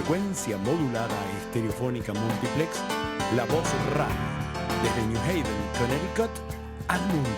frecuencia modulada estereofónica multiplex, La Voz Radio, desde New Haven, Connecticut, al mundo.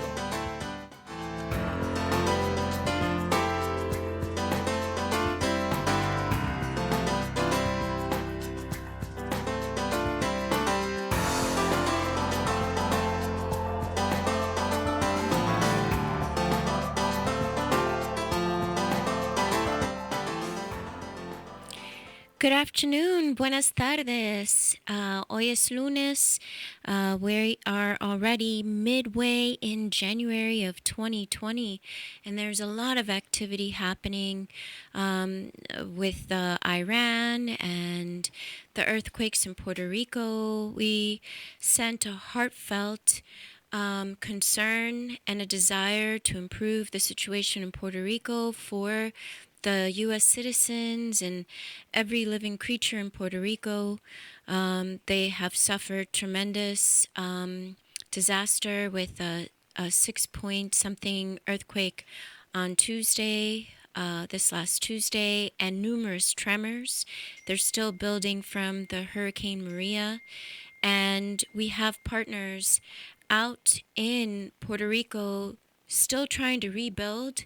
Good afternoon, buenas tardes. Hoy es lunes. We are already midway in January of 2020, and there's a lot of activity happening with Iran and the earthquakes in Puerto Rico. We sent a heartfelt concern and a desire to improve the situation in Puerto Rico for the U.S. citizens and every living creature in Puerto Rico. They have suffered tremendous disaster with a 6-point something earthquake on Tuesday, this last Tuesday, and numerous tremors. They're still building from the Hurricane Maria. And we have partners out in Puerto Rico still trying to rebuild.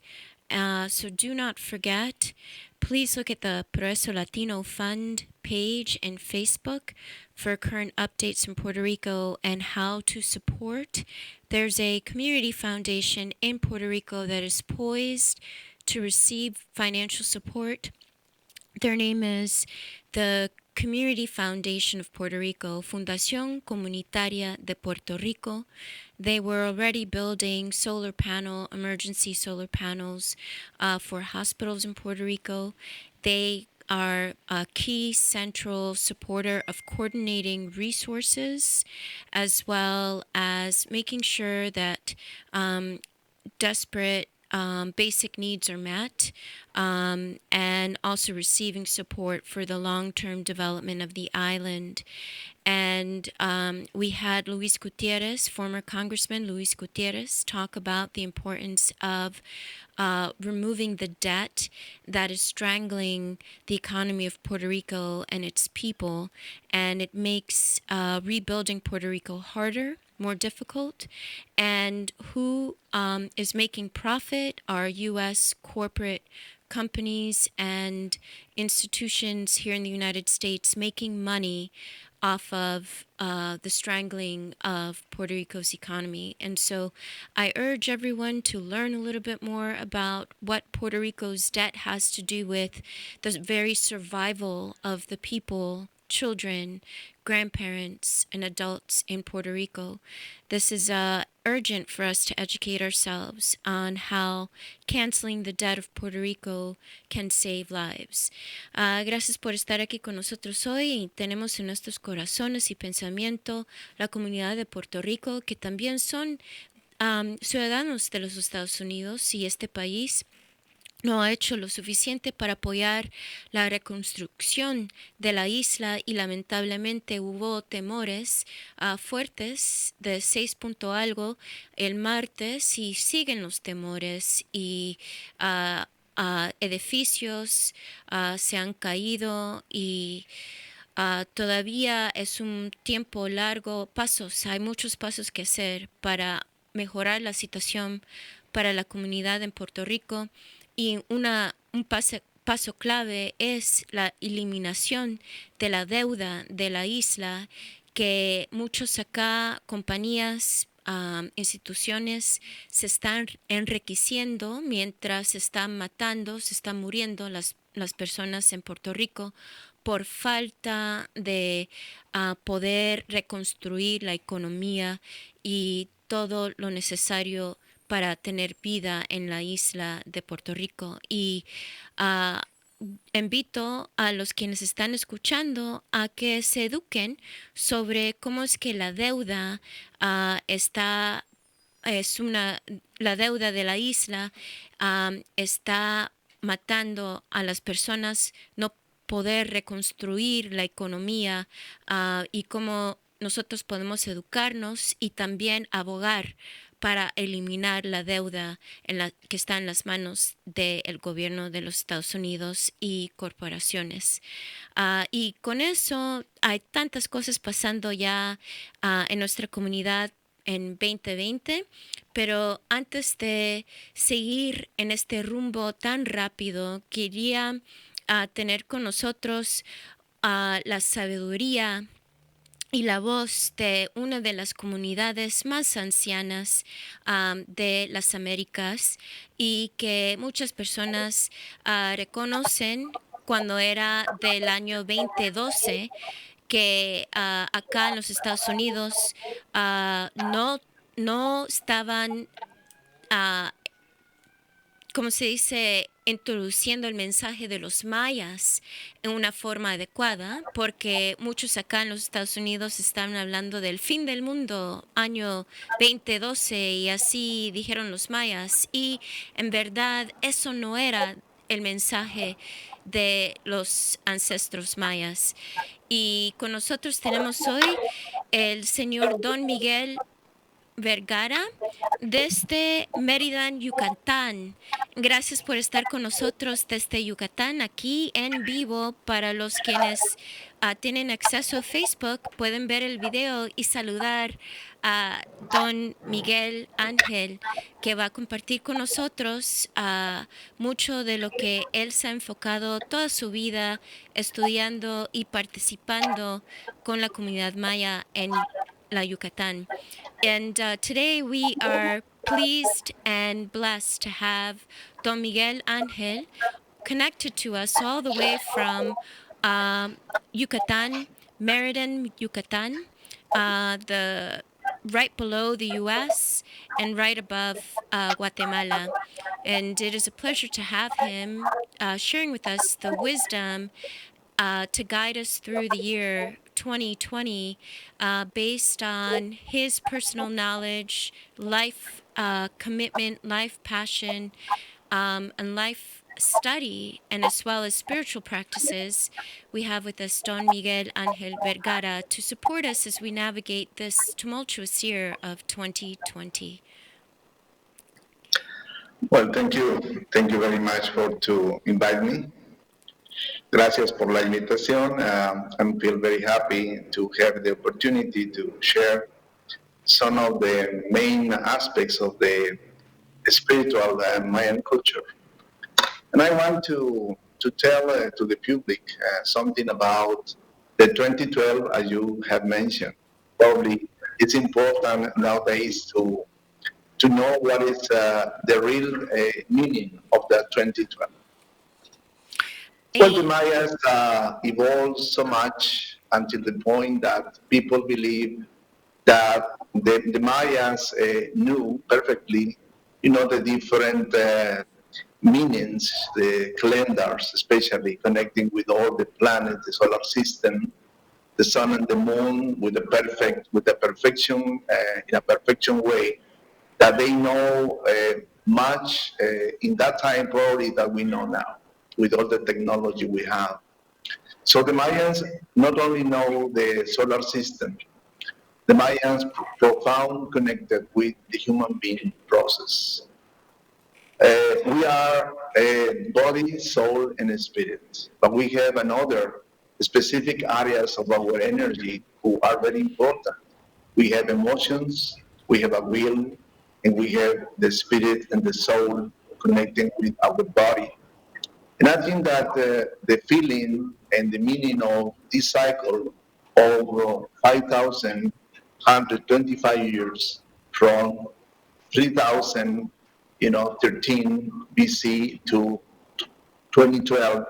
So do not forget, please look at the Progreso Latino Fund page in Facebook for current updates in Puerto Rico and how to support. There's a community foundation in Puerto Rico that is poised to receive financial support. Their name is the Community Foundation of Puerto Rico, Fundación Comunitaria de Puerto Rico. They were already building emergency solar panels for hospitals in Puerto Rico. They are a key central supporter of coordinating resources as well as making sure that desperate basic needs are met, and also receiving support for the long-term development of the island. And we had Luis Gutierrez, former Congressman Luis Gutierrez, talk about the importance of removing the debt that is strangling the economy of Puerto Rico and its people, and it makes rebuilding Puerto Rico harder, more difficult. And who is making profit are U.S. corporate companies and institutions here in the United States making money off of the strangling of Puerto Rico's economy. And so I urge everyone to learn a little bit more about what Puerto Rico's debt has to do with the very survival of the people, children, grandparents, and adults in Puerto Rico. This is urgent for us to educate ourselves on how canceling the debt of Puerto Rico can save lives. Gracias por estar aquí con nosotros hoy. Y tenemos en nuestros corazones y pensamiento la comunidad de Puerto Rico, que también son ciudadanos de los Estados Unidos, y este país no ha hecho lo suficiente para apoyar la reconstrucción de la isla, y lamentablemente hubo temores fuertes de 6 punto algo el martes, y siguen los temores, y edificios se han caído, y todavía es un tiempo largo. Hay muchos pasos que hacer para mejorar la situación para la comunidad en Puerto Rico. Y un paso clave es la eliminación de la deuda de la isla, que muchos acá, compañías, instituciones, se están enriqueciendo mientras se están muriendo las personas en Puerto Rico por falta de poder reconstruir la economía y todo lo necesario para tener vida en la isla de Puerto Rico. Y invito a los quienes están escuchando a que se eduquen sobre cómo es que la deuda la deuda de la isla está matando a las personas, no poder reconstruir la economía, y cómo nosotros podemos educarnos y también abogar para eliminar la deuda que está en las manos del gobierno de los Estados Unidos y corporaciones. Y con eso hay tantas cosas pasando ya en nuestra comunidad en 2020, pero antes de seguir en este rumbo tan rápido, quería tener con nosotros la sabiduría y la voz de una de las comunidades más ancianas de las Américas y que muchas personas reconocen cuando era del año 2012, que acá en los Estados Unidos no estaban como se dice, introduciendo el mensaje de los mayas en una forma adecuada, porque muchos acá en los Estados Unidos están hablando del fin del mundo, año 2012, y así dijeron los mayas, y en verdad eso no era el mensaje de los ancestros mayas. Y con nosotros tenemos hoy el señor Don Miguel Vergara desde Mérida, Yucatán. Gracias por estar con nosotros desde Yucatán aquí en vivo. Para los quienes tienen acceso a Facebook, pueden ver el video y saludar a don Miguel Ángel, que va a compartir con nosotros mucho de lo que él se ha enfocado toda su vida estudiando y participando con la comunidad maya en la Yucatán. And today we are pleased and blessed to have Don Miguel Ángel connected to us all the way from Yucatan, Meriden, Yucatan, the right below the U.S. and right above Guatemala. And it is a pleasure to have him sharing with us the wisdom to guide us through the year 2020 based on his personal knowledge, life commitment, life passion, and life study, and as well as spiritual practices. We have with us Don Miguel Ángel Vergara to support us as we navigate this tumultuous year of 2020. Well, thank you. Thank you very much to invite me. Gracias por la invitación. I feel very happy to have the opportunity to share some of the main aspects of the spiritual Mayan culture. And I want to tell to the public something about the 2012, as you have mentioned. Probably it's important nowadays to know what is the real meaning of that 2012. Well, the Mayas evolved so much until the point that people believe that the Mayas knew perfectly, the different meanings, the calendars, especially connecting with all the planets, the solar system, the sun and the moon, with a perfection, in a perfection way, that they know much in that time probably that we know now, with all the technology we have. So the Mayans not only know the solar system, the Mayans profound connected with the human being process. We are body, soul, and spirit, but we have another specific areas of our energy who are very important. We have emotions, we have a will, and we have the spirit and the soul connecting with our body. And I think that the feeling and the meaning of this cycle of 5,125 years from 3013 BC to 2012,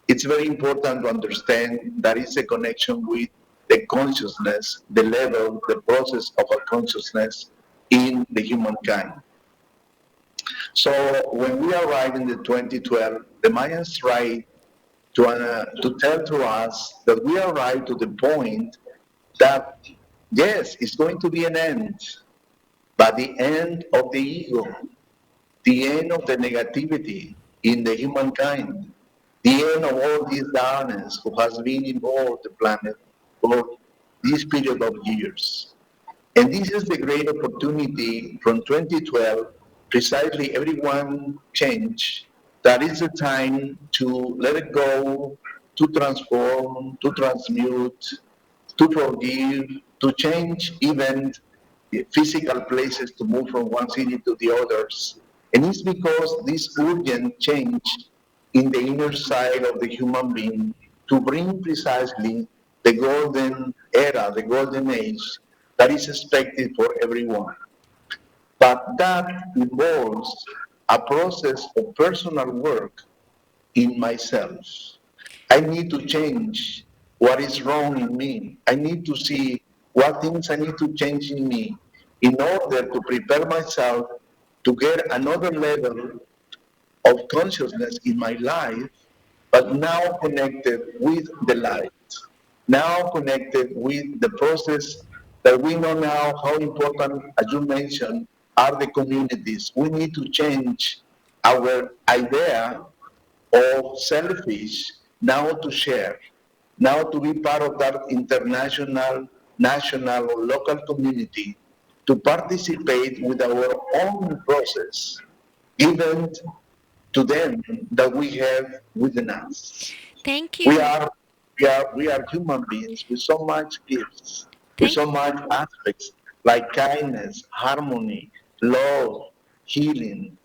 it's very important to understand that it's a connection with the consciousness, the level, the process of a consciousness in the humankind. So when we arrived in the 2012, the Mayans tried to tell to us that we arrived to the point that, yes, it's going to be an end, but the end of the ego, the end of the negativity in the humankind, the end of all this darkness who has been involved the planet for this period of years. And this is the great opportunity from 2012, precisely everyone changed. That is the time to let it go, to transform, to transmute, to forgive, to change even physical places to move from one city to the others. And it's because this urgent change in the inner side of the human being to bring precisely the golden era, the golden age that is expected for everyone. But that involves a process of personal work in myself. I need to change what is wrong in me. I need to see what things I need to change in me in order to prepare myself to get another level of consciousness in my life, but now connected with the light, now connected with the process that we know now how important, as you mentioned, are the communities. We need to change our idea of selfish now to share, now to be part of that international, national, or local community to participate with our own process, even to them that we have within us. Thank We you. are, we are human beings with so much gifts, with Thank so much aspects like kindness, harmony, love, healing,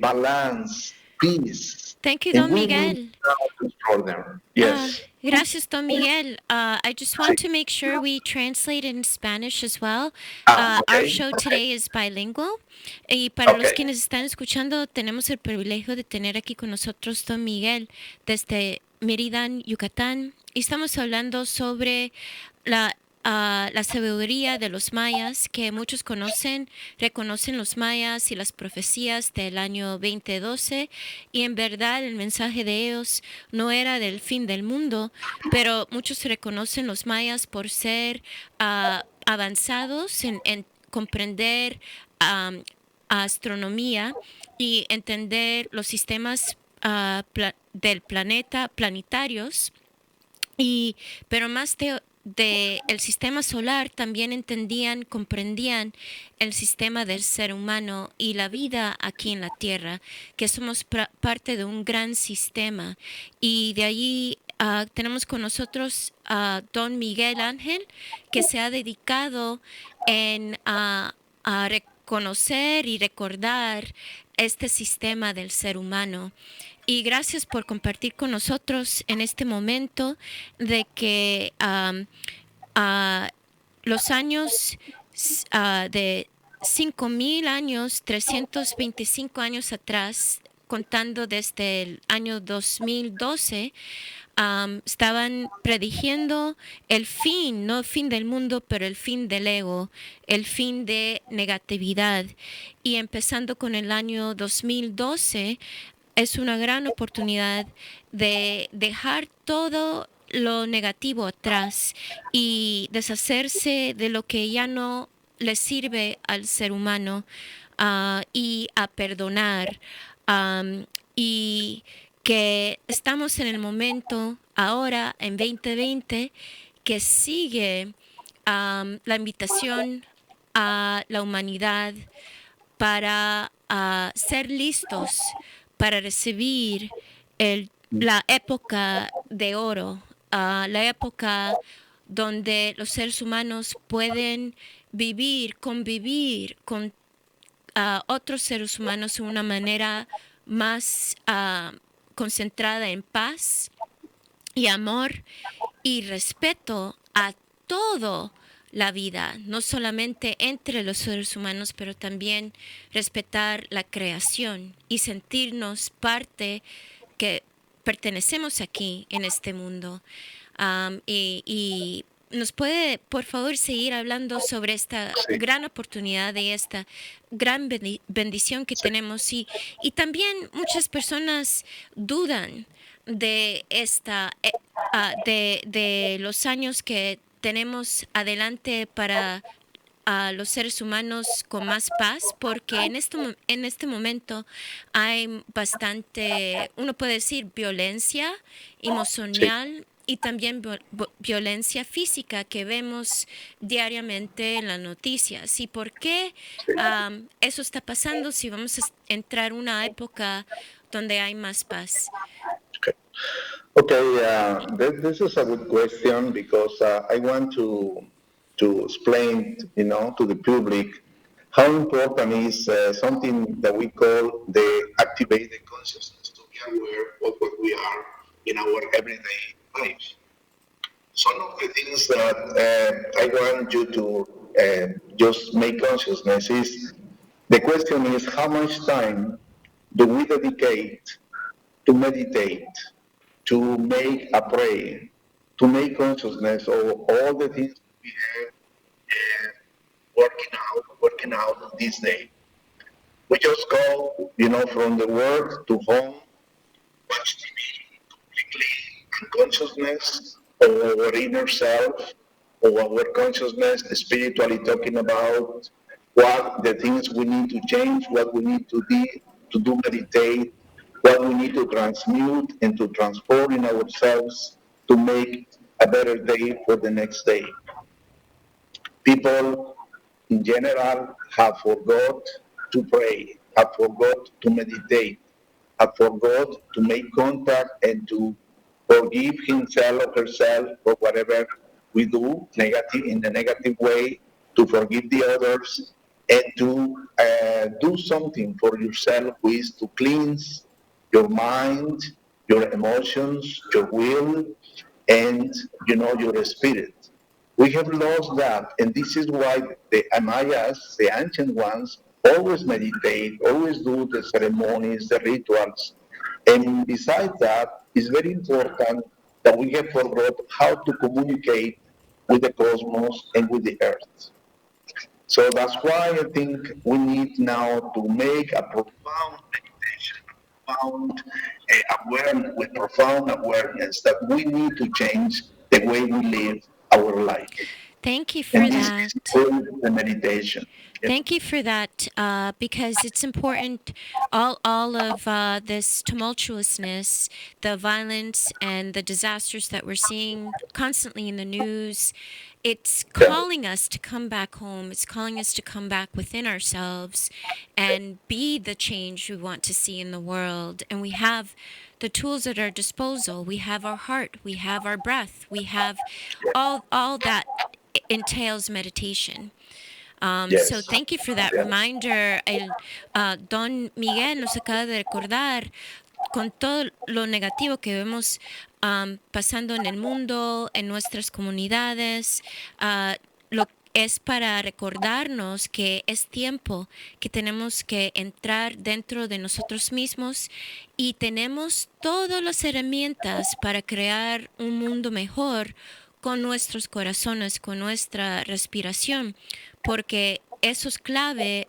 balance, peace, Thank you, and Don we need Miguel. now to explore them. Yes. Gracias, Don Miguel. I just Sí. want to make sure we translate in Spanish as well. Our Okay. show Okay. today is bilingual. Y para los Okay. quienes están escuchando, tenemos el privilegio de tener aquí con nosotros Don Miguel desde Mérida, Yucatán. Y estamos hablando sobre la, la sabiduría de los mayas, que muchos conocen, reconocen los mayas y las profecías del año 2012. Y en verdad el mensaje de ellos no era del fin del mundo, pero muchos reconocen los mayas por ser avanzados en comprender astronomía y entender los sistemas del planeta planetarios. Pero más de el sistema solar también entendían, comprendían el sistema del ser humano y la vida aquí en la Tierra, que somos parte de un gran sistema. Y de allí tenemos con nosotros a don Miguel Ángel, que se ha dedicado a reconocer y recordar este sistema del ser humano. Y gracias por compartir con nosotros en este momento de que los años de 5,000 años, 325 años atrás, contando desde el año 2012, estaban prediciendo el fin, no el fin del mundo, pero el fin del ego, el fin de negatividad. Y empezando con el año 2012, es una gran oportunidad de dejar todo lo negativo atrás y deshacerse de lo que ya no le sirve al ser humano, y a perdonar. Y que estamos en el momento ahora, en 2020, que sigue la invitación a la humanidad para ser listos para recibir la época de oro, la época donde los seres humanos pueden vivir, convivir con otros seres humanos de una manera más concentrada en paz y amor y respeto a todo la vida, no solamente entre los seres humanos, pero también respetar la creación y sentirnos parte que pertenecemos aquí en este mundo. Y nos puede, por favor, seguir hablando sobre esta Sí. gran oportunidad y esta gran bendición que tenemos. Y también muchas personas dudan de de los años que tenemos adelante para los seres humanos con más paz, porque en este momento hay bastante, uno puede decir, violencia Sí. emocional y también violencia física que vemos diariamente en las noticias. ¿Y por qué eso está pasando si vamos a entrar en una época donde hay más paz? Okay, this is a good question because I want to explain, to the public how important is something that we call the activated consciousness to be aware of what we are in our everyday life. Some of the things that I want you to just make consciousness is the question is how much time do we dedicate to meditate, to make a prayer, to make consciousness of all the things we have working out this day. We just go, from the work to home, watch TV completely unconsciousness of our inner self, of our consciousness, spiritually talking about what the things we need to change, what we need to do meditate, what we need to transmute and to transform in ourselves to make a better day for the next day. People in general have forgot to pray, have forgot to meditate, have forgot to make contact and to forgive himself or herself for whatever we do negative in a negative way, to forgive the others, and to do something for yourself, which is to cleanse your mind, your emotions, your will, and your spirit. We have lost that, and this is why the Mayas, the ancient ones, always meditate, always do the ceremonies, the rituals. And besides that, it's very important that we have forgot how to communicate with the cosmos and with the earth. So that's why I think we need now to make a profound meditation, profound awareness, with profound awareness that we need to change the way we live our life. Thank you And for this that. is through the meditation. Thank you for that, because it's important. All of this tumultuousness, the violence, and the disasters that we're seeing constantly in the news, it's Yeah. calling us to come back home. It's calling us to come back within ourselves and be the change we want to see in the world. And we have the tools at our disposal. We have our heart. We have our breath. We have all that entails meditation. So Yes. thank you for that Yeah. reminder. Don Miguel nos acaba de recordar con todo lo negativo que vemos pasando en el mundo, en nuestras comunidades, lo es para recordarnos que es tiempo que tenemos que entrar dentro de nosotros mismos y tenemos todas las herramientas para crear un mundo mejor con nuestros corazones, con nuestra respiración, porque eso es clave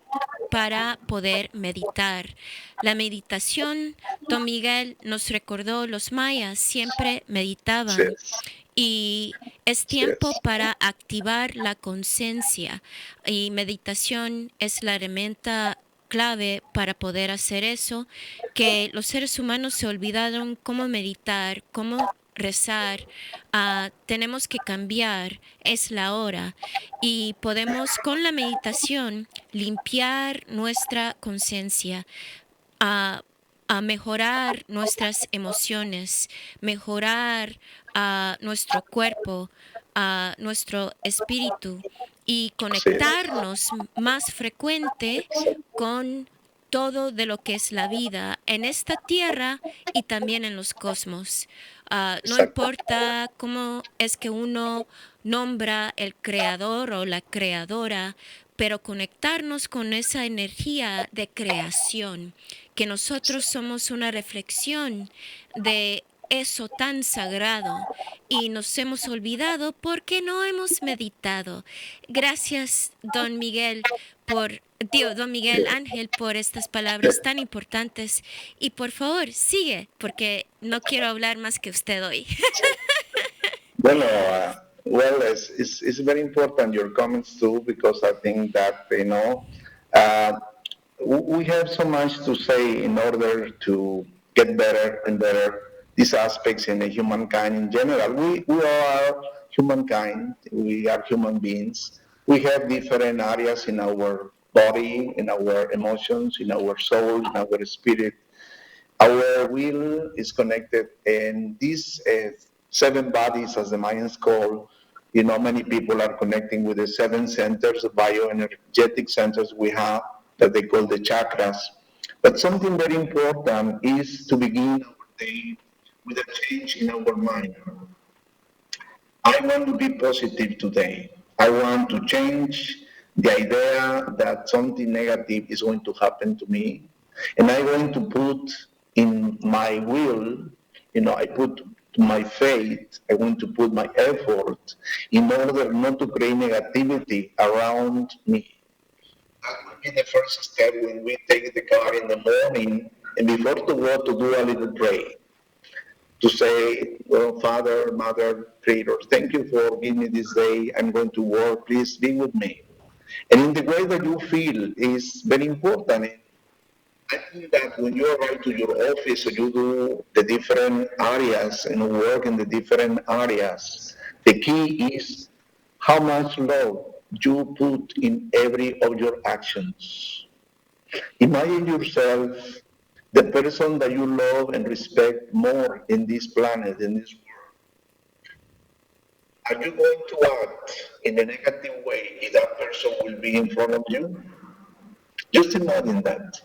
para poder meditar. La meditación, don Miguel nos recordó, los mayas siempre meditaban. Yes. Y es tiempo para activar la conciencia. Y meditación es la herramienta clave para poder hacer eso, que los seres humanos se olvidaron cómo meditar, cómo rezar. Tenemos que cambiar, es la hora. Y podemos con la meditación limpiar nuestra conciencia, a mejorar nuestras emociones, mejorar nuestro cuerpo, nuestro espíritu y conectarnos más frecuente con todo de lo que es la vida en esta tierra y también en los cosmos. No importa cómo es que uno nombra el creador o la creadora, pero conectarnos con esa energía de creación, que nosotros somos una reflexión de eso tan sagrado y nos hemos olvidado porque no hemos meditado. Gracias, don Miguel, don Miguel Ángel, por estas palabras tan importantes. Y por favor, sigue, porque no quiero hablar más que usted hoy. Bueno, it's very important your comments too, because I think that, uh, we have so much to say in order to get better and better these aspects in the humankind in general. We are humankind, we are human beings. We have different areas in our body, in our emotions, in our soul, in our spirit. Our will is connected, and these seven bodies, as the Mayans call, many people are connecting with the seven centers, the bioenergetic centers we have that they call the chakras. But something very important is to begin our day with a change in our mind. I want to be positive today. I want to change the idea that something negative is going to happen to me. And I'm going to put in my will, I put my faith, I want to put my effort in order not to create negativity around me. That would be the first step when we take the car in the morning and before to go to do a little pray to say, well, Father, Mother, Creator, thank you for giving me this day. I'm going to work. Please be with me. And in the way that you feel is very important. I think that when you arrive to your office or you do the different areas and work in the different areas, the key is how much love you put in every of your actions. Imagine yourself the person that you love and respect more in this planet, in this world. Are you going to act in a negative way if that person will be in front of you? Just imagine that.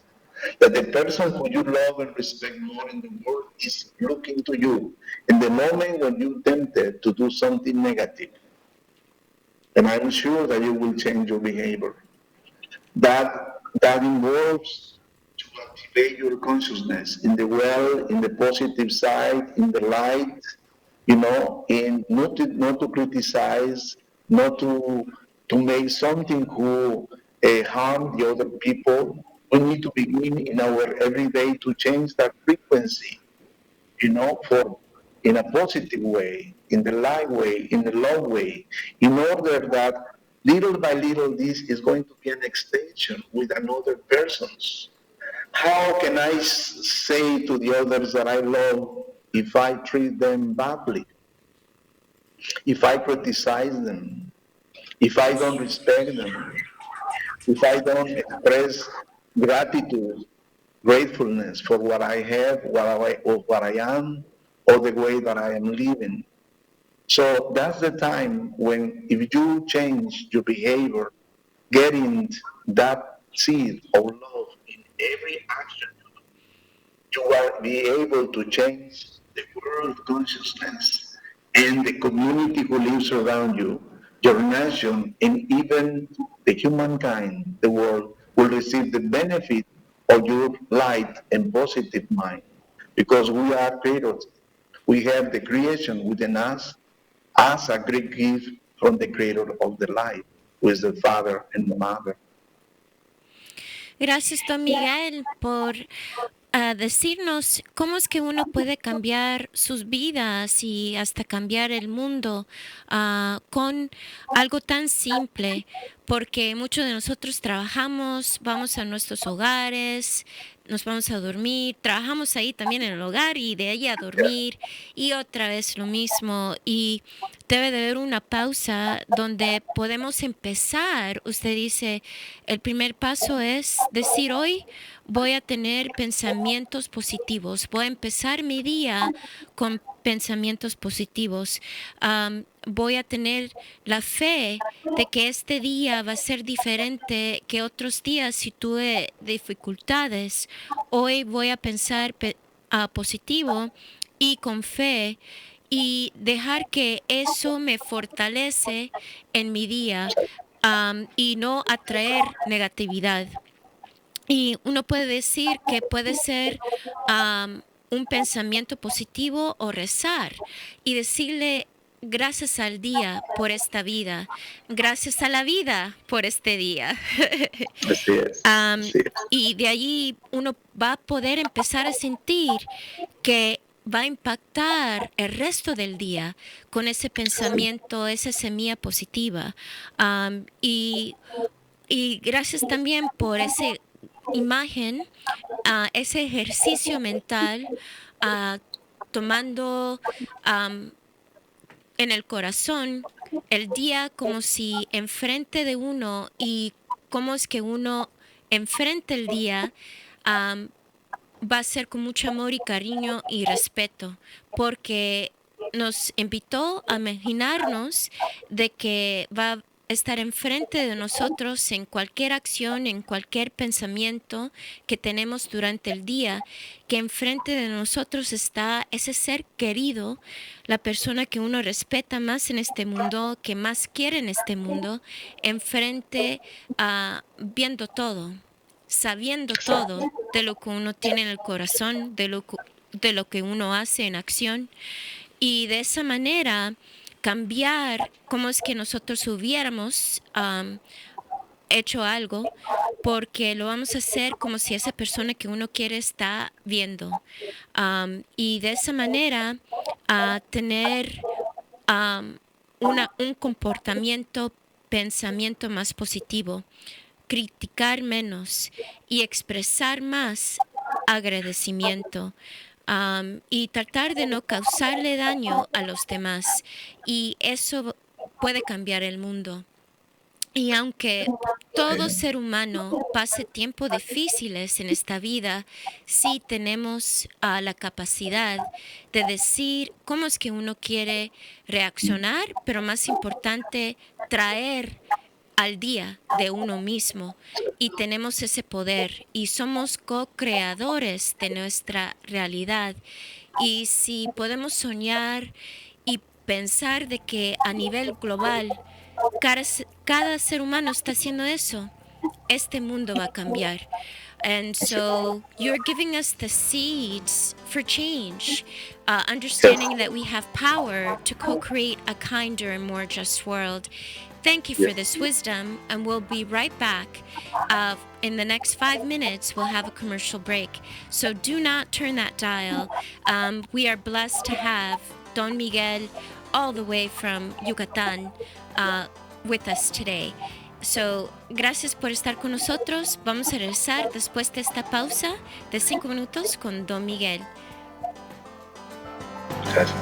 That the person who you love and respect more in the world is looking to you in the moment when you're tempted to do something negative. And I'm sure that you will change your behavior. That involves to activate your consciousness in the well, in the positive side, in the light, and not to criticize, not to make something who harm the other people. We need to begin in our everyday to change that frequency, for in a positive way, in the light way, in the love way, in order that little by little this is going to be an extension with another person's. How can I say to the others that I love if I treat them badly, if I criticize them, if I don't respect them, if I don't express gratitude, gratefulness for what I have, what I am, or the way that I am living? So that's the time when, if you change your behavior, getting that seed of love in every action, you will be able to change the world consciousness and the community who lives around you, your nation, and even the humankind, the world, will receive the benefit of your light and positive mind. Because we are creators. We have the creation within us as a great gift from the creator of the light, who is the Father and the Mother. Gracias, Don Miguel, por decirnos cómo es que uno puede cambiar sus vidas y hasta cambiar el mundo con algo tan simple, porque muchos de nosotros trabajamos, vamos a nuestros hogares, nos vamos a dormir, trabajamos ahí también en el hogar y de ahí a dormir y otra vez lo mismo, y debe de haber una pausa donde podemos empezar. Usted dice, el primer paso es decir, hoy voy a tener pensamientos positivos, voy a empezar mi día con pensamientos positivos. Voy a tener la fe de que este día va a ser diferente que otros días si tuve dificultades. Hoy voy a pensar positivo y con fe, y dejar que eso me fortalece en mi día, y no atraer negatividad. Y uno puede decir que puede ser un pensamiento positivo o rezar y decirle gracias al día por esta vida, gracias a la vida por este día. Así es. Así es. Y de allí uno va a poder empezar a sentir que va a impactar el resto del día con ese pensamiento, esa semilla positiva. Y gracias también por esa imagen, ese ejercicio mental tomando en el corazón el día como si enfrente de uno, y cómo es que uno enfrente el día, va a ser con mucho amor y cariño y respeto, porque nos invitó a imaginarnos de que va a estar enfrente de nosotros en cualquier acción, en cualquier pensamiento que tenemos durante el día, que enfrente de nosotros está ese ser querido, la persona que uno respeta más en este mundo, que más quiere en este mundo, enfrente, viendo todo, sabiendo todo de lo que uno tiene en el corazón, de lo que uno hace en acción, y de esa manera cambiar cómo es que nosotros hubiéramos hecho algo, porque lo vamos a hacer como si esa persona que uno quiere está viendo. Y de esa manera tener un comportamiento, pensamiento más positivo, criticar menos y expresar más agradecimiento, y tratar de no causarle daño a los demás. Y eso puede cambiar el mundo. Y aunque todo ser humano pase tiempos difíciles en esta vida, sí tenemos la capacidad de decir cómo es que uno quiere reaccionar, pero más importante, traer al día de uno mismo, y tenemos ese poder y somos co-creadores de nuestra realidad. Y si podemos soñar y pensar de que a nivel global cada ser humano está haciendo eso, este mundo va a cambiar. And so you're giving us the seeds for change, understanding that we have power to co-create a kinder and more just world. Thank you for this wisdom, and we'll be right back. In the next 5 minutes, we'll have a commercial break. So do not turn that dial. We are blessed to have Don Miguel all the way from Yucatan with us today. So, gracias por estar con nosotros. Vamos a regresar después de esta pausa de 5 minutos con Don Miguel. Gracias.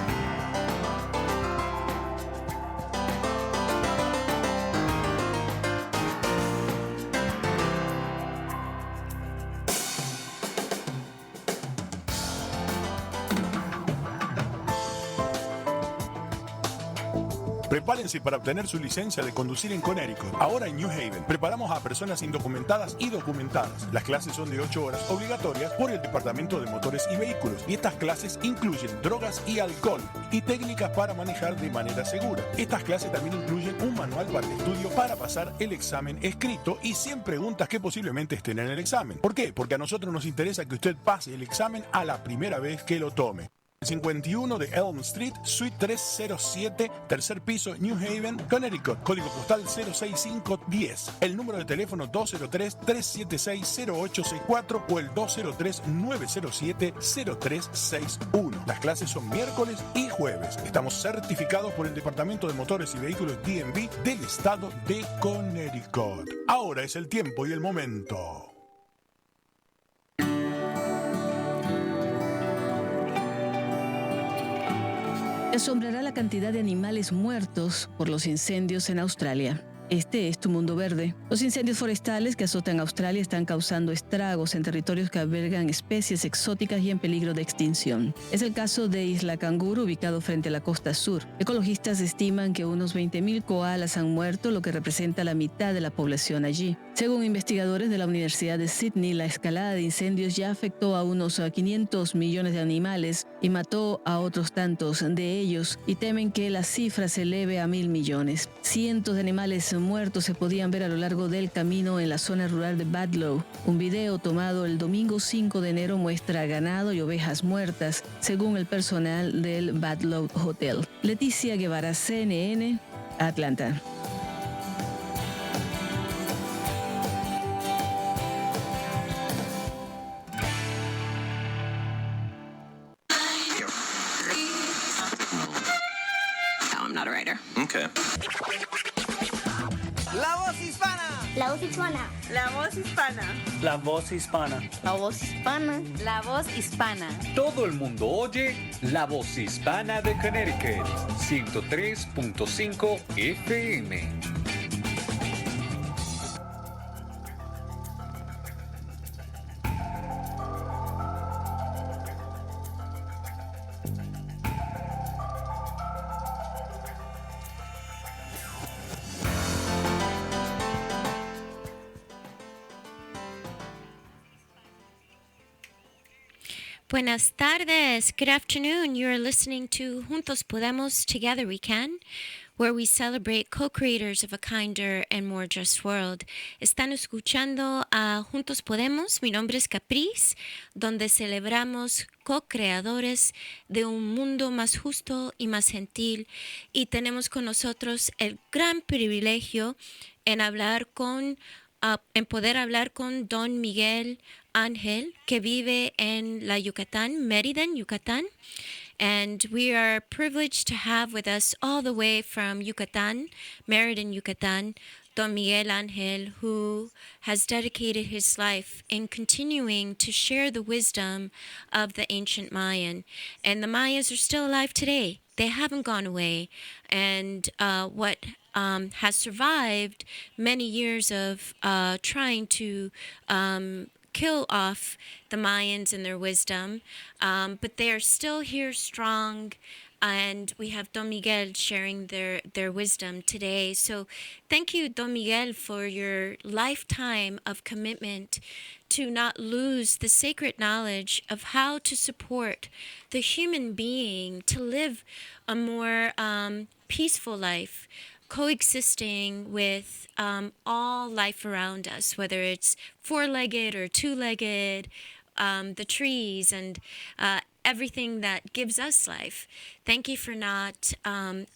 Prepárense para obtener su licencia de conducir en Connecticut. Ahora en New Haven, preparamos a personas indocumentadas y documentadas. Las clases son de 8 horas obligatorias por el Departamento de Motores y Vehículos, y estas clases incluyen drogas y alcohol y técnicas para manejar de manera segura. Estas clases también incluyen un manual para el estudio para pasar el examen escrito y 100 preguntas que posiblemente estén en el examen. ¿Por qué? Porque a nosotros nos interesa que usted pase el examen a la primera vez que lo tome. 51 de Elm Street, Suite 307, tercer piso, New Haven, Connecticut, código postal 06510. El número de teléfono 203-376-0864 o el 203-907-0361. Las clases son miércoles y jueves. Estamos certificados por el Departamento de Motores y Vehículos DMV del estado de Connecticut. Ahora es el tiempo y el momento. Te asombrará la cantidad de animales muertos por los incendios en Australia. Este es tu mundo verde. Los incendios forestales que azotan Australia están causando estragos en territorios que albergan especies exóticas y en peligro de extinción. Es el caso de Isla Canguro, ubicado frente a la costa sur. Ecologistas estiman que unos 20.000 koalas han muerto, lo que representa la mitad de la población allí. Según investigadores de la Universidad de Sydney, la escalada de incendios ya afectó a unos 500 millones de animales y mató a otros tantos de ellos, y temen que la cifra se eleve a 1.000 millones. Cientos de animales muertos se podían ver a lo largo del camino en la zona rural de Badlow. Un video tomado el domingo 5 de enero muestra ganado y ovejas muertas, según el personal del Badlow Hotel. Leticia Guevara, CNN, Atlanta. Okay. La voz hispana. La voz hispana. La voz hispana. La voz hispana. La voz hispana. La voz hispana. Todo el mundo oye La voz hispana de Connecticut. 103.5 FM. Buenas tardes. Good afternoon. You are listening to Juntos Podemos, Together We Can, where we celebrate co-creators of a kinder and more just world. Están escuchando a Juntos Podemos. Mi nombre es Capriz, donde celebramos co-creadores de un mundo más justo y más gentil. Y tenemos con nosotros el gran privilegio en poder hablar con Don Miguel Ángel, que vive en la Yucatán, Mérida, Yucatán. And we are privileged to have with us all the way from Yucatán, Mérida, Yucatán, Don Miguel Ángel, who has dedicated his life in continuing to share the wisdom of the ancient Mayan. And the Mayas are still alive today. They haven't gone away. And what has survived many years of trying to kill off the Mayans and their wisdom, but they are still here strong, and we have Don Miguel sharing their wisdom today. So thank you, Don Miguel, for your lifetime of commitment to not lose the sacred knowledge of how to support the human being to live a more peaceful life, coexisting with all life around us, whether it's four-legged or two-legged, the trees and everything that gives us life. Thank you for not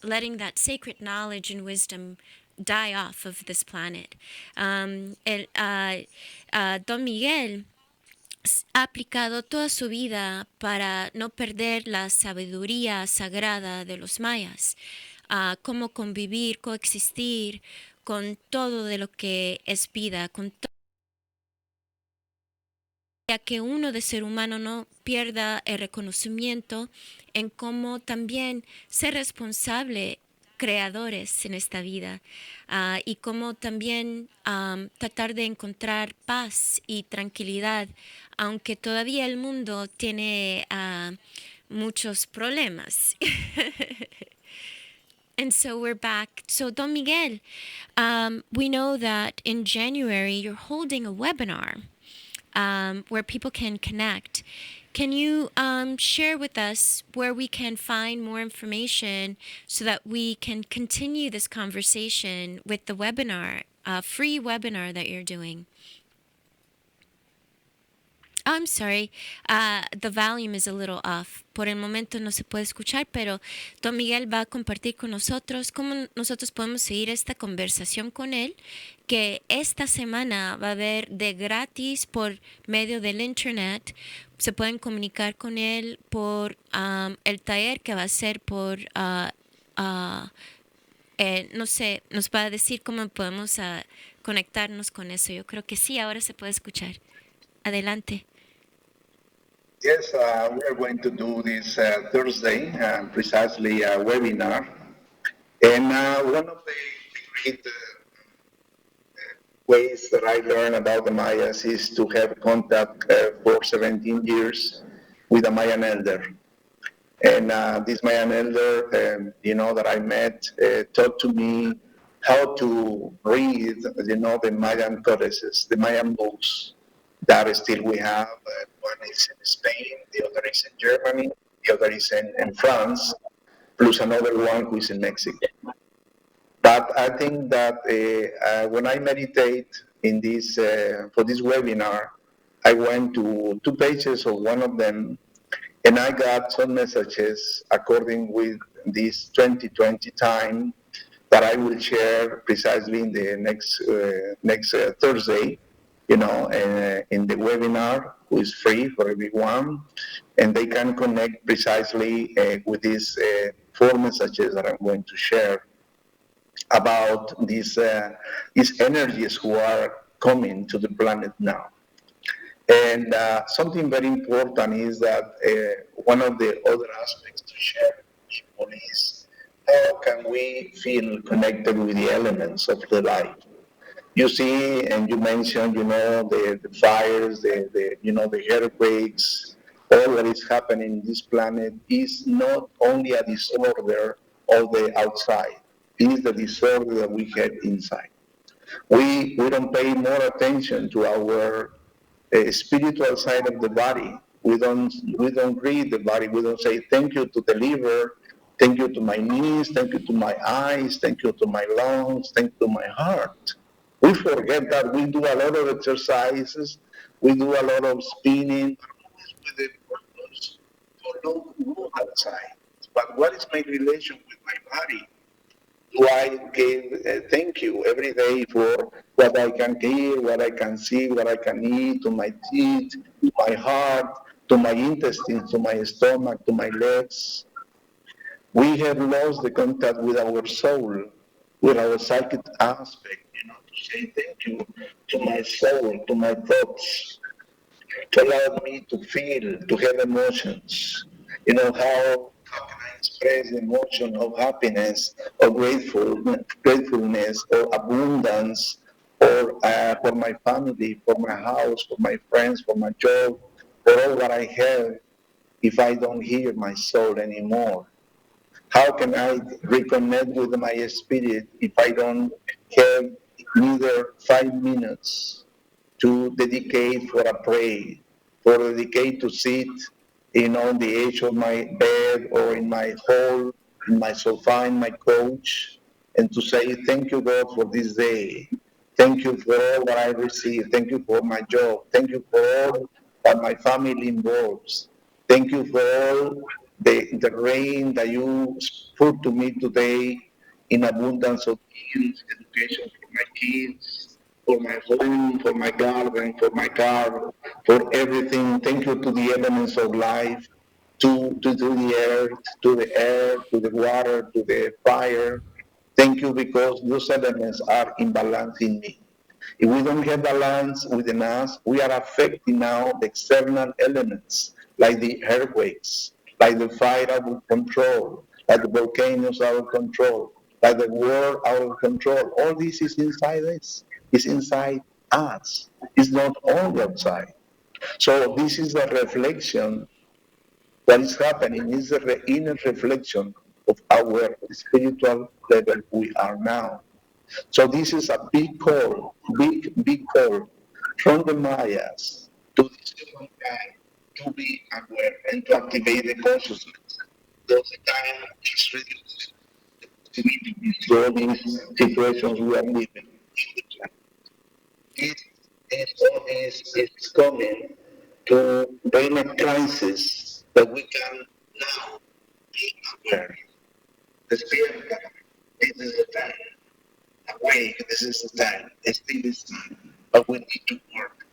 letting that sacred knowledge and wisdom die off of this planet. Don Miguel ha aplicado toda su vida para no perder la sabiduría sagrada de los mayas. Cómo convivir, coexistir con todo de lo que es vida, con todo, que uno de ser humano no pierda el reconocimiento en cómo también ser responsable creadores en esta vida, y cómo también tratar de encontrar paz y tranquilidad, aunque todavía el mundo tiene muchos problemas. And so we're back. So Don Miguel, we know that in January you're holding a webinar where people can connect. Can you share with us where we can find more information so that we can continue this conversation with the webinar, free webinar that you're doing? I'm sorry, the volume is a little off. Por el momento no se puede escuchar, pero Don Miguel va a compartir con nosotros cómo nosotros podemos seguir esta conversación con él, que esta semana va a haber de gratis por medio del internet. Se pueden comunicar con él por el taller que va a ser por, no sé, nos va a decir cómo podemos conectarnos con eso. Yo creo que sí, ahora se puede escuchar. Adelante. Yes, we are going to do this Thursday, precisely a webinar. And one of the great ways that I learned about the Mayas is to have contact for 17 years with a Mayan elder. And this Mayan elder, that I met, taught to me how to read, the Mayan codices, the Mayan books that still we have. One is in Spain, the other is in Germany, the other is in France, plus another one who is in Mexico. But I think that when I meditate in this for this webinar, I went to 2 pages of one of them, and I got some messages according with this 2020 time that I will share precisely in the next Thursday. In the webinar, who is free for everyone, and they can connect precisely with these 4 messages that I'm going to share. about these energies who are coming to the planet now. And something very important is that one of the other aspects to share with people is how can we feel connected with the elements of the life? You see, and you mentioned, the fires, the earthquakes, all that is happening in this planet is not only a disorder of the outside, it is the disorder that we have inside. We don't pay more attention to our spiritual side of the body. We don't read the body. We don't say thank you to the liver, thank you to my knees, thank you to my eyes, thank you to my lungs, thank you to my heart. We forget that we do a lot of exercises, we do a lot of spinning, with the purpose for not to go outside. But what is my relation with my body? Do I give thank you every day for what I can hear, what I can see, what I can eat, to my teeth, to my heart, to my intestines, to my stomach, to my legs? We have lost the contact with our soul, with our psychic aspect, to say thank you to my soul, to my thoughts, to allow me to feel, to have emotions. How can I express the emotion of happiness, or gratefulness, or abundance, or for my family, for my house, for my friends, for my job, for all that I have, if I don't hear my soul anymore? How can I reconnect with my spirit if I don't have neither 5 minutes to dedicate for a pray, for dedicate to sit, on the edge of my bed or in my hall, in my sofa, in my couch, and to say, thank you, God, for this day. Thank you for all that I received. Thank you for my job. Thank you for all that my family involves. Thank you for all the rain that you put to me today in abundance of means, education for my kids, for my home, for my garden, for my car, for everything. Thank you to the elements of life, to the earth, to the air, to the water, to the fire. Thank you because those elements are in balance in me. If we don't have balance within us, we are affecting now the external elements, like the earthquakes, like the fire out of control, like the volcanoes out of control, like the world out of control. All this is inside us. It's inside us. It's not only outside. So this is a reflection. What is happening is the inner reflection of our spiritual level we are now. So this is a big call, big call from the Mayas to this humankind to be aware and to activate the consciousness. Those time is reduced to all these situations we are living. All this is coming to bring a crisis that we can now be aware. The spirit, this is the time. Awake, this is the time. Still is time. But we need to work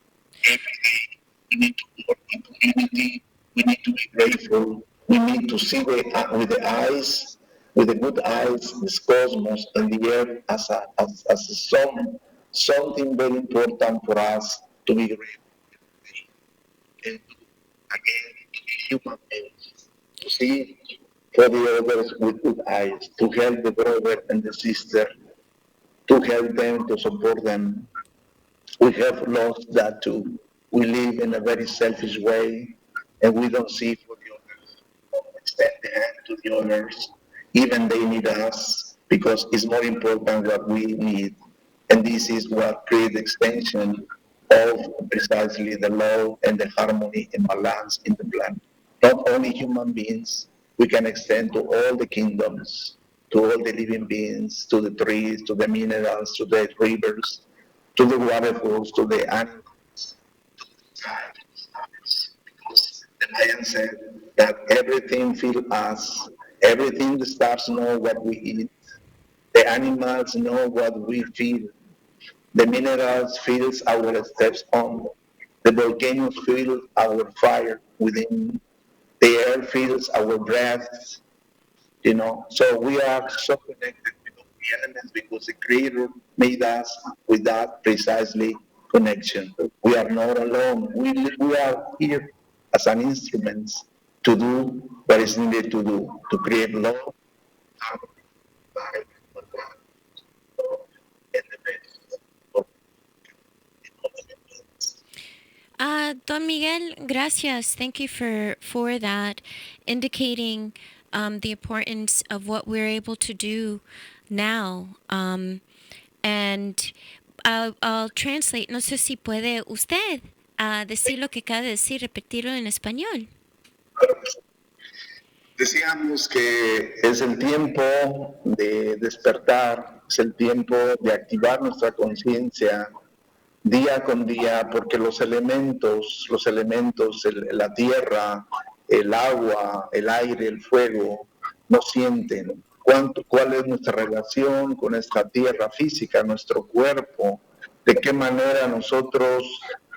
every day. We need to work in community. We need to be grateful. We need to see with the eyes, with the good eyes, this cosmos and the earth as something very important for us to be grateful and to, again, to be human beings, to see for the others with good eyes, to help the brother and the sister, to help them, to support them. We have lost that too. We live in a very selfish way, and we don't see for the others, extend the hand to the others. Even they need us, because it's more important what we need. And this is what creates the extension of precisely the love and the harmony and balance in the planet. Not only human beings, we can extend to all the kingdoms, to all the living beings, to the trees, to the minerals, to the rivers, to the waterfalls, to the animals, to the stars. Because the Mayan said that everything feels us, everything the stars know what we eat, the animals know what we feel, the minerals feels our steps on, the volcanoes feel our fire within, the air feels our breath, So we are so connected. the elements because the Creator made us with that precisely connection. We are not alone. We are here as an instrument to do what is needed to do, to create love, harmony, and the best of Don Miguel, gracias. Thank you for that, indicating the importance of what we're able to do now. And I'll translate. No sé si puede usted decir lo que acaba de decir, repetirlo en español. Decíamos que es el tiempo de despertar, es el tiempo de activar nuestra conciencia día con día, porque los elementos, la tierra, el agua, el aire, el fuego, no sienten cuál es nuestra relación con esta tierra física, nuestro cuerpo, de qué manera nosotros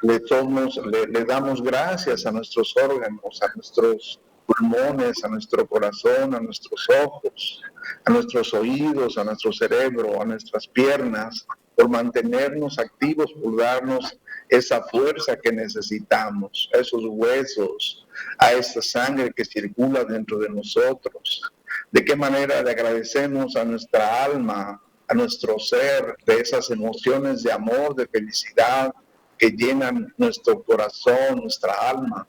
le damos gracias a nuestros órganos, a nuestros pulmones, a nuestro corazón, a nuestros ojos, a nuestros oídos, a nuestro cerebro, a nuestras piernas, por mantenernos activos, por darnos esa fuerza que necesitamos, a esos huesos, a esa sangre que circula dentro de nosotros. De qué manera le agradecemos a nuestra alma, a nuestro ser, de esas emociones de amor, de felicidad que llenan nuestro corazón, nuestra alma.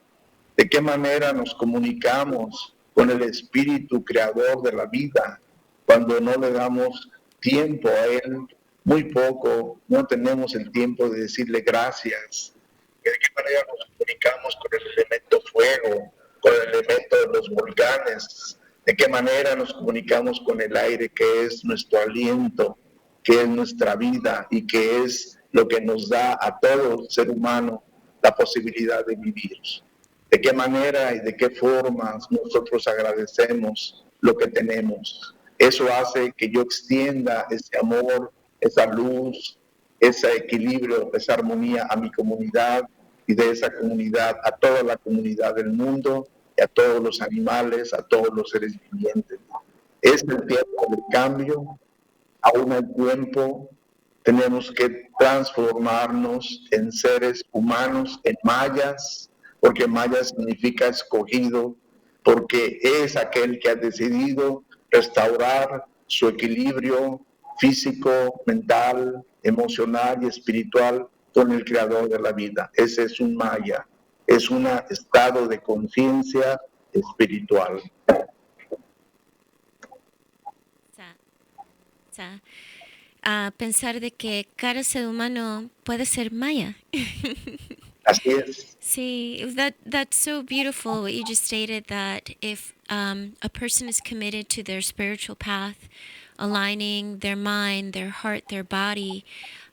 De qué manera nos comunicamos con el espíritu creador de la vida cuando no le damos tiempo a él, muy poco, no tenemos el tiempo de decirle gracias. De qué manera nos comunicamos con el elemento fuego, con el elemento de los volcanes, de qué manera nos comunicamos con el aire que es nuestro aliento, que es nuestra vida y que es lo que nos da a todo ser humano la posibilidad de vivir. De qué manera y de qué formas nosotros agradecemos lo que tenemos. Eso hace que yo extienda ese amor, esa luz, ese equilibrio, esa armonía a mi comunidad y de esa comunidad a toda la comunidad del mundo y a todos los animales, a todos los seres vivientes. Es el tiempo del cambio, aún al tiempo tenemos que transformarnos en seres humanos, en mayas, porque maya significa escogido, porque es aquel que ha decidido restaurar su equilibrio físico, mental, emocional y espiritual con el creador de la vida. Ese es un maya, es un estado de conciencia espiritual. Pensar de que cada ser humano puede ser maya. Así es. See, that's so beautiful what you just stated, that if a person is committed to their spiritual path, aligning their mind, their heart, their body,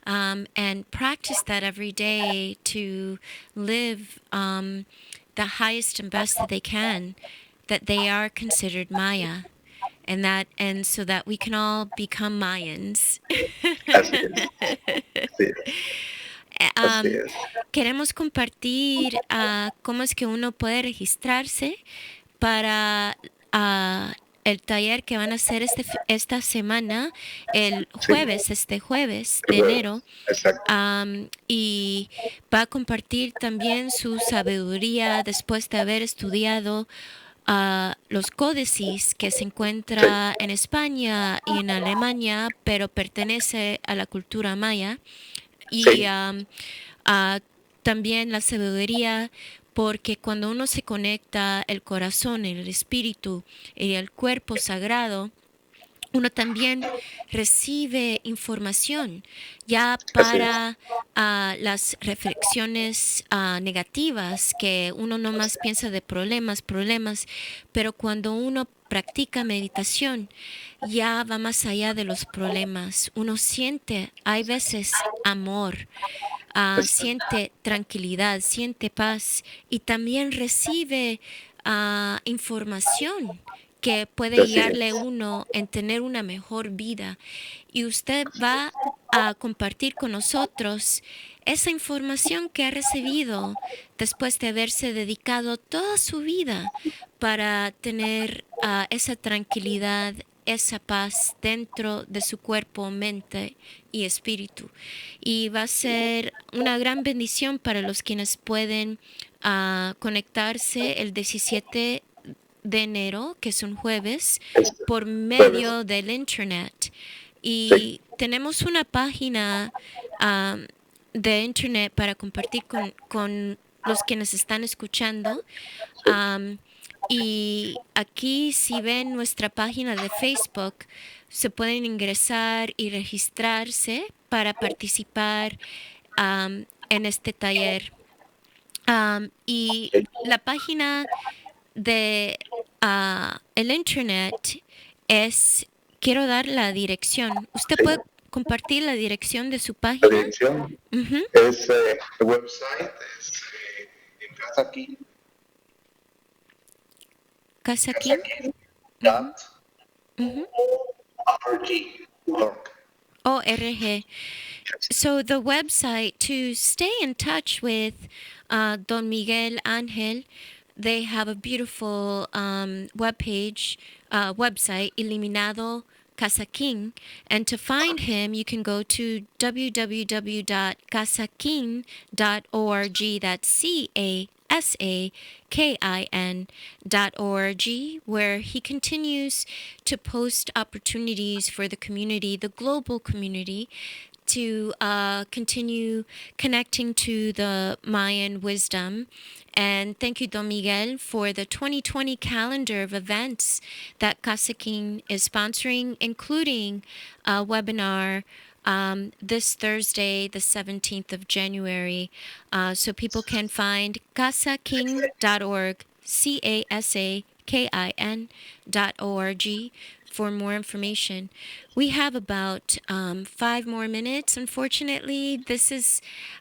and practice that every day to live the highest and best that they can, that they are considered Maya. And so that we can all become Mayans. Así es. Así es. Así es. Queremos compartir cómo es que uno puede registrarse para el taller que van a hacer esta semana, el jueves, sí. Este jueves de enero. Exacto. Y va a compartir también su sabiduría después de haber estudiado los códices que se encuentra en España y en Alemania, pero pertenece a la cultura maya. Y también la sabiduría, porque cuando uno se conecta el corazón, el espíritu y el cuerpo sagrado, uno también recibe información ya para las reflexiones negativas, que uno no más piensa de problemas, pero cuando uno practica meditación ya va más allá de los problemas. Uno siente, hay veces, amor, siente tranquilidad, siente paz y también recibe información que puede guiarle a uno en tener una mejor vida. Y usted va a compartir con nosotros esa información que ha recibido después de haberse dedicado toda su vida para tener esa tranquilidad esa paz dentro de su cuerpo, mente y espíritu. Y va a ser una gran bendición para los quienes pueden conectarse el 17 de enero, que es un jueves, por medio del internet. Y tenemos una página de internet para compartir con los quienes están escuchando. Y aquí, si ven nuestra página de Facebook, se pueden ingresar y registrarse para participar en este taller. Y la página de el internet es, quiero dar la dirección. ¿Usted puede compartir la dirección de su La página? dirección es el website, es en casa aquí. Casa King. .org. ORG. So the website, to stay in touch with Don Miguel Angel, they have a beautiful website, Eliminado Casa King. And to find him, you can go to www.casaking.org. That's CASAKIN.org, where he continues to post opportunities for the community, the global community, to continue connecting to the Mayan wisdom. And thank you, Don Miguel, for the 2020 calendar of events that Casa King is sponsoring, including a webinar this Thursday, the 17th of January. So people can find casaking.org, CASAKIN.org, for more information. We have about 5 more minutes. Unfortunately,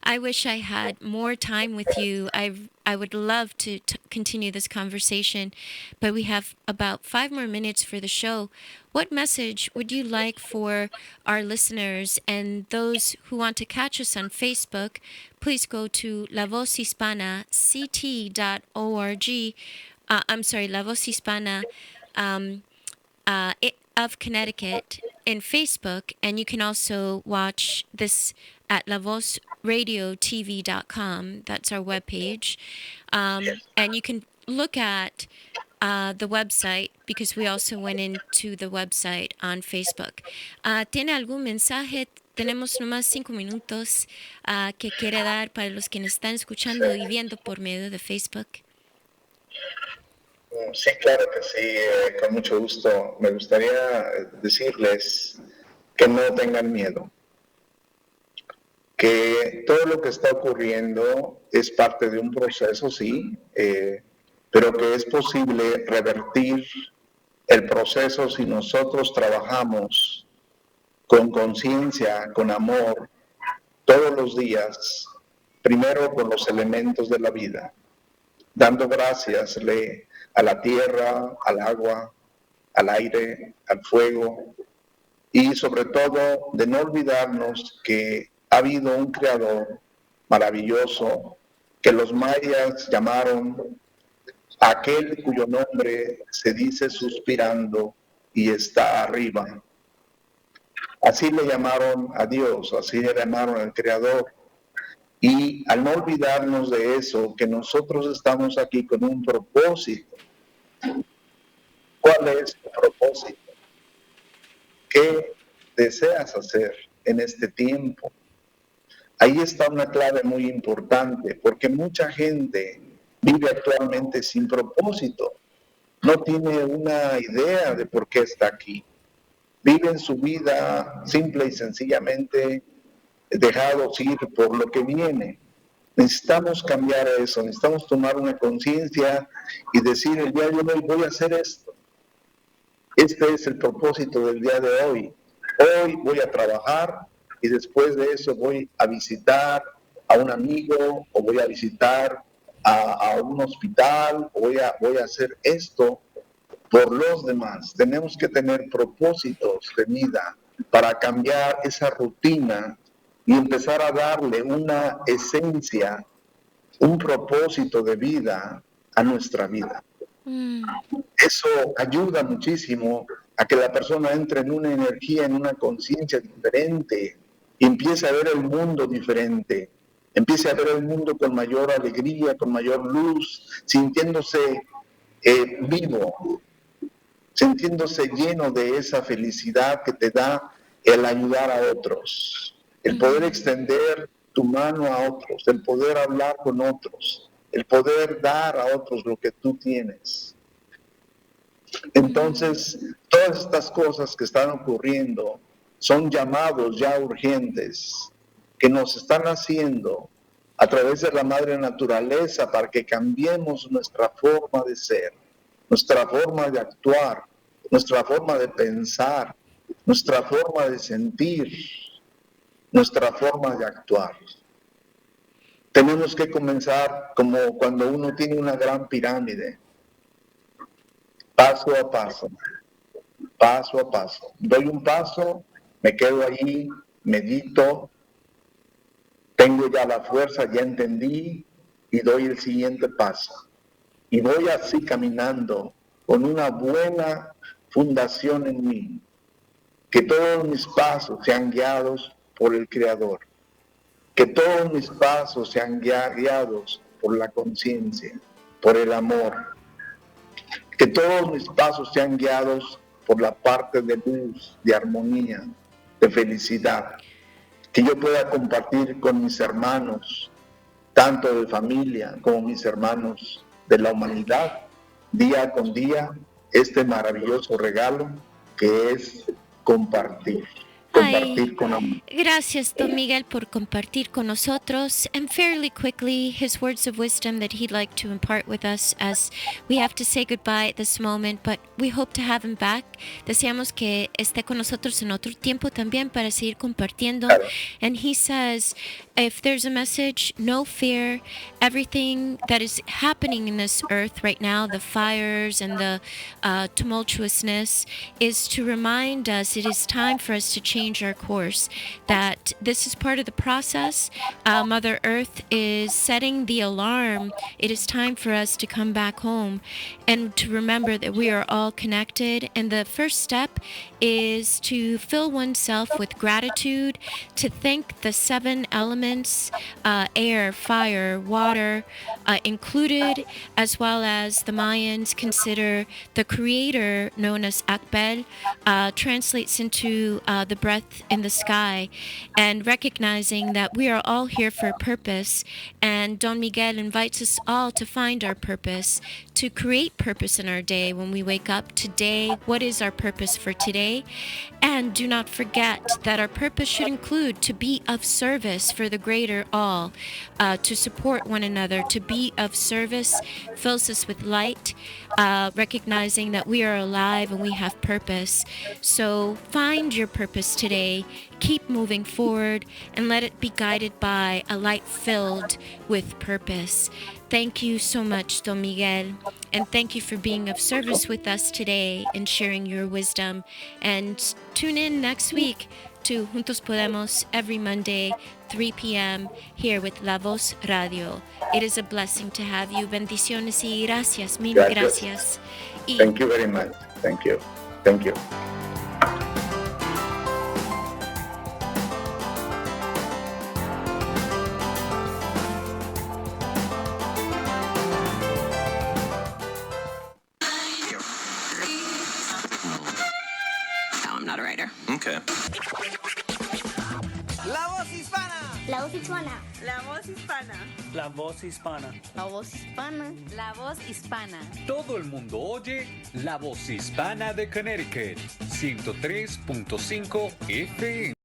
I wish I had more time with you. I would love to continue this conversation, but we have about 5 more minutes for the show. What message would you like for our listeners and those who want to catch us on Facebook? Please go to La Voz Hispana, CT.org. La Voz Hispana of Connecticut in Facebook, and you can also watch this at lavozradiotv.com. That's our webpage. And you can look at the website, because we also went into the website on Facebook. ¿Tiene algún mensaje? Tenemos nomás 5 minutos que quiere dar para los que nos están escuchando y viendo por medio de Facebook. Sí, claro que sí, con mucho gusto. Me gustaría decirles que no tengan miedo, que todo lo que está ocurriendo es parte de un proceso, sí, pero que es posible revertir el proceso si nosotros trabajamos con conciencia, con amor, todos los días, primero con los elementos de la vida, dando gracias a la tierra, al agua, al aire, al fuego, y sobre todo de no olvidarnos que ha habido un creador maravilloso que los mayas llamaron aquel cuyo nombre se dice suspirando y está arriba. Así le llamaron a Dios, así le llamaron al creador. Y al no olvidarnos de eso, que nosotros estamos aquí con un propósito. ¿Cuál es tu propósito? ¿Qué deseas hacer en este tiempo? Ahí está una clave muy importante, porque mucha gente vive actualmente sin propósito. No tiene una idea de por qué está aquí. Viven su vida simple y sencillamente dejados ir por lo que viene. Necesitamos cambiar eso, necesitamos tomar una conciencia y decir, el día de hoy voy a hacer esto. Este es el propósito del día de hoy. Hoy voy a trabajar y después de eso voy a visitar a un amigo o voy a visitar a un hospital o voy a hacer esto por los demás. Tenemos que tener propósitos de vida para cambiar esa rutina y empezar a darle una esencia, un propósito de vida a nuestra vida. Eso ayuda muchísimo a que la persona entre en una energía, en una conciencia diferente, y empiece a ver el mundo diferente, empiece a ver el mundo con mayor alegría, con mayor luz, sintiéndose vivo, sintiéndose lleno de esa felicidad que te da el ayudar a otros, el poder extender tu mano a otros, el poder hablar con otros, el poder dar a otros lo que tú tienes. Entonces, todas estas cosas que están ocurriendo son llamados ya urgentes que nos están haciendo a través de la madre naturaleza para que cambiemos nuestra forma de ser, nuestra forma de actuar, nuestra forma de pensar, nuestra forma de sentir, nuestra forma de actuar. Tenemos que comenzar como cuando uno tiene una gran pirámide, paso a paso, paso a paso. Doy un paso, me quedo ahí, medito, tengo ya la fuerza, ya entendí, y doy el siguiente paso. Y voy así caminando con una buena fundación en mí, que todos mis pasos sean guiados por el Creador, que todos mis pasos sean guiados por la conciencia, por el amor, que todos mis pasos sean guiados por la parte de luz, de armonía, de felicidad, que yo pueda compartir con mis hermanos, tanto de familia como mis hermanos de la humanidad, día con día, este maravilloso regalo que es compartir con amor. Gracias, Don Miguel, por compartir con nosotros. And fairly quickly, his words of wisdom that he'd like to impart with us as we have to say goodbye at this moment, but we hope to have him back. Deseamos que esté con nosotros en otro tiempo también para seguir compartiendo. Claro. And he says, if there's a message, no fear. Everything that is happening in this earth right now, the fires and the tumultuousness, is to remind us it is time for us to change our course, that this is part of the process. Mother Earth is setting the alarm. It is time for us to come back home and to remember that we are all connected. And the first step is to fill oneself with gratitude, to thank the 7 elements, air, fire, water, included, as well as the Mayans consider the creator, known as Akbel, translates into the breath in the sky, and recognizing that we are all here for a purpose. And Don Miguel invites us all to find our purpose, to create purpose in our day when we wake up today. What is our purpose for today? And do not forget that our purpose should include to be of service for the greater all, to support one another, to be of service fills us with light, recognizing that we are alive and we have purpose. So find your purpose today, keep moving forward, and let it be guided by a light filled with purpose. Thank you so much, Don Miguel, and thank you for being of service with us today and sharing your wisdom. And tune in next week to Juntos Podemos every Monday, 3 p.m. here with La Voz Radio. It is a blessing to have you. Bendiciones y gracias, mil gracias. Thank you very much. Thank you. Thank you. No, I'm not a writer. Okay. La voz hispana. La voz hispana. La voz hispana. La voz hispana. La voz hispana. La voz hispana. Todo el mundo oye La Voz Hispana de Connecticut, 103.5 FM.